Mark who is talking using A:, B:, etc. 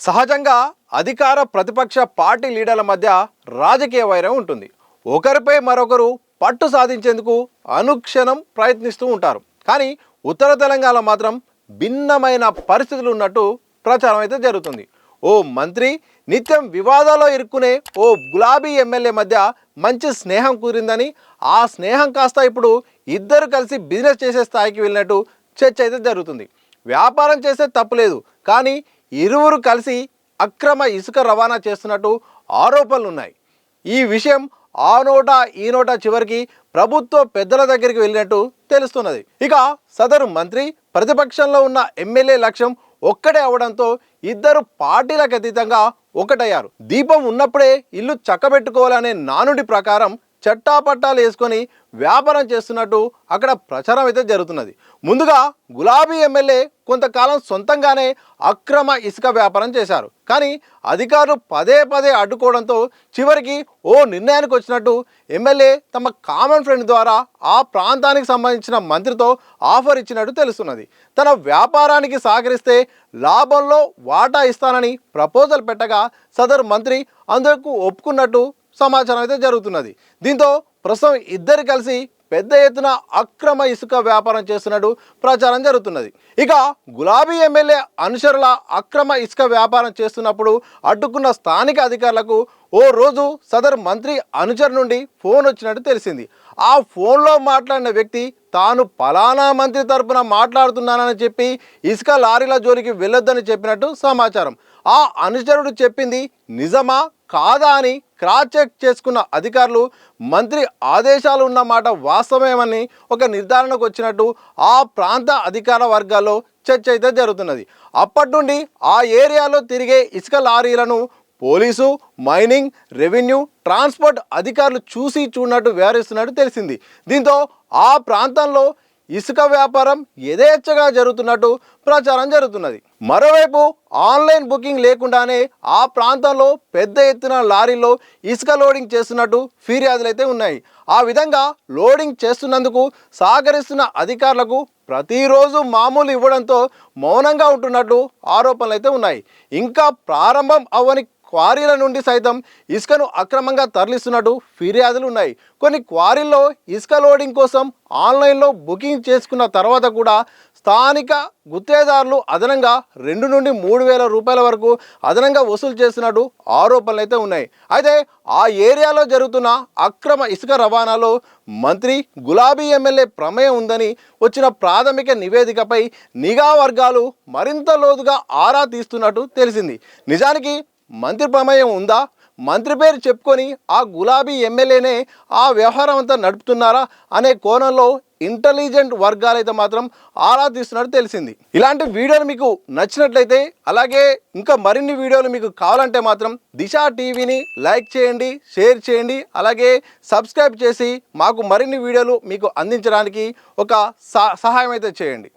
A: సహజంగా అధికార ప్రతిపక్ష పార్టీ లీడర్ల మధ్య రాజకీయ వైరం ఉంటుంది. ఒకరిపై మరొకరు పట్టు సాధించేందుకు అనుక్షణం ప్రయత్నిస్తూ ఉంటారు. కానీ ఉత్తర తెలంగాణ మాత్రం భిన్నమైన పరిస్థితులు ఉన్నట్టు ప్రచారం అయితే జరుగుతుంది. ఓ మంత్రి నిత్యం వివాదాల్లో ఇరుక్కునే ఓ గులాబీ ఎమ్మెల్యే మధ్య మంచి స్నేహం కుదిరిందని, ఆ స్నేహం కాస్త ఇప్పుడు ఇద్దరు కలిసి బిజినెస్ చేసే స్థాయికి వెళ్ళినట్టు చర్చ అయితే జరుగుతుంది. వ్యాపారం చేస్తే తప్పులేదు, కానీ ఇరువురు కలిసి అక్రమ ఇసుక రవాణా చేస్తున్నట్టు ఆరోపణలు ఉన్నాయి. ఈ విషయం ఆ నోట ఈ నోట చివరికి ప్రభుత్వ పెద్దల దగ్గరికి వెళ్ళినట్టు తెలుస్తున్నది. ఇక సదరు మంత్రి ప్రతిపక్షంలో ఉన్న ఎమ్మెల్యే లక్ష్యం ఒక్కటే అవడంతో ఇద్దరు పార్టీలకు అతీతంగా ఒకటయ్యారు. దీపం ఉన్నప్పుడే ఇల్లు చక్కబెట్టుకోవాలనే నానుడి ప్రకారం చట్టాపట్టాలు వేసుకొని వ్యాపారం చేస్తున్నట్టు అక్కడ ప్రచారం అయితే జరుగుతున్నది. ముందుగా గులాబీ ఎమ్మెల్యే కొంతకాలం సొంతంగానే అక్రమ ఇసుక వ్యాపారం చేశారు. కానీ అధికారులు పదే పదే అడ్డుకోవడంతో చివరికి ఓ నిర్ణయానికి వచ్చినట్టు ఎమ్మెల్యే తమ కామన్ ఫ్రెండ్ ద్వారా ఆ ప్రాంతానికి సంబంధించిన మంత్రితో ఆఫర్ ఇచ్చినట్టు తెలుస్తున్నది. తన వ్యాపారానికి సహకరిస్తే లాభంలో వాటా ఇస్తానని ప్రపోజల్ పెట్టగా సదరు మంత్రి అందుకు ఒప్పుకున్నట్టు సమాచారం అయితే జరుగుతున్నది. దీంతో ప్రస్తుతం ఇద్దరు కలిసి పెద్ద ఎత్తున అక్రమ ఇసుక వ్యాపారం చేస్తున్నట్టు ప్రచారం జరుగుతున్నది. ఇక గులాబీ ఎమ్మెల్యే అనుచరుల అక్రమ ఇసుక వ్యాపారం చేస్తున్నప్పుడు అడ్డుకున్న స్థానిక అధికారులకు ఓ రోజు సదరు మంత్రి అనుచరు నుండి ఫోన్ వచ్చినట్టు తెలిసింది. ఆ ఫోన్లో మాట్లాడిన వ్యక్తి తాను పలానా మంత్రి తరపున మాట్లాడుతున్నానని చెప్పి ఇసుక లారీల జోలికి వెళ్ళొద్దని చెప్పినట్టు సమాచారం. ఆ అనుచరుడు చెప్పింది నిజమా కాదా అని క్రాస్ చెక్ చేసుకున్న అధికారులు మంత్రి ఆదేశాలు ఉన్నమాట వాస్తవమేమని ఒక నిర్ధారణకు వచ్చినట్టు ఆ ప్రాంత అధికార వర్గాల్లో చర్చ అయితే జరుగుతున్నది. అప్పటి నుండి ఆ ఏరియాలో తిరిగే ఇసుక లారీలను పోలీసు, మైనింగ్, రెవెన్యూ, ట్రాన్స్పోర్ట్ అధికారులు చూసి చూడనట్టు వ్యవహరిస్తున్నట్టు తెలిసింది. దీంతో ఆ ప్రాంతంలో ఇసుక వ్యాపారం యథేచ్ఛగా జరుగుతున్నట్టు ప్రచారం జరుగుతున్నది. మరోవైపు ఆన్లైన్ బుకింగ్ లేకుండానే ఆ ప్రాంతంలో పెద్ద ఎత్తున లారీల్లో ఇసుక లోడింగ్ చేస్తున్నట్టు ఫిర్యాదులు అయితే ఉన్నాయి. ఆ విధంగా లోడింగ్ చేస్తున్నందుకు సహకరిస్తున్న అధికారులకు ప్రతిరోజు మామూలు ఇవ్వడంతో మౌనంగా ఉంటున్నట్టు ఆరోపణలు అయితే ఉన్నాయి. ఇంకా ప్రారంభం అవ్వని క్వారీల నుండి సైతం ఇసుకను అక్రమంగా తరలిస్తున్నట్టు ఫిర్యాదులు ఉన్నాయి. కొన్ని క్వారీల్లో ఇసుక లోడింగ్ కోసం ఆన్లైన్లో బుకింగ్ చేసుకున్న తర్వాత కూడా స్థానిక గుత్తేదారులు అదనంగా 2 నుండి 3 వేల రూపాయల వరకు అదనంగా వసూలు చేస్తున్నట్టు ఆరోపణలు అయితే ఉన్నాయి. అయితే ఆ ఏరియాలో జరుగుతున్న అక్రమ ఇసుక రవాణాలో మంత్రి గులాబీ ఎమ్మెల్యే ప్రమేయం ఉందని వచ్చిన ప్రాథమిక నివేదికపై నిఘా వర్గాలు మరింత లోతుగా ఆరా తీస్తున్నట్టు తెలిసింది. నిజానికి మంత్రి ప్రమేయం ఉందా? మంత్రి పేరు చెప్పుకొని ఆ గులాబీ ఎమ్మెల్యేనే ఆ వ్యవహారం అంతా నడుపుతున్నారా అనే కోణంలో ఇంటెలిజెంట్ వర్గాలైతే మాత్రం ఆరా తీస్తున్నట్టు తెలిసింది. ఇలాంటి వీడియోలు మీకు నచ్చినట్లయితే, అలాగే ఇంకా మరిన్ని వీడియోలు మీకు కావాలంటే మాత్రం దిశ టీవీని లైక్ చేయండి, షేర్ చేయండి, అలాగే సబ్స్క్రైబ్ చేసి మాకు మరిన్ని వీడియోలు మీకు అందించడానికి ఒక సహాయం అయితే చేయండి.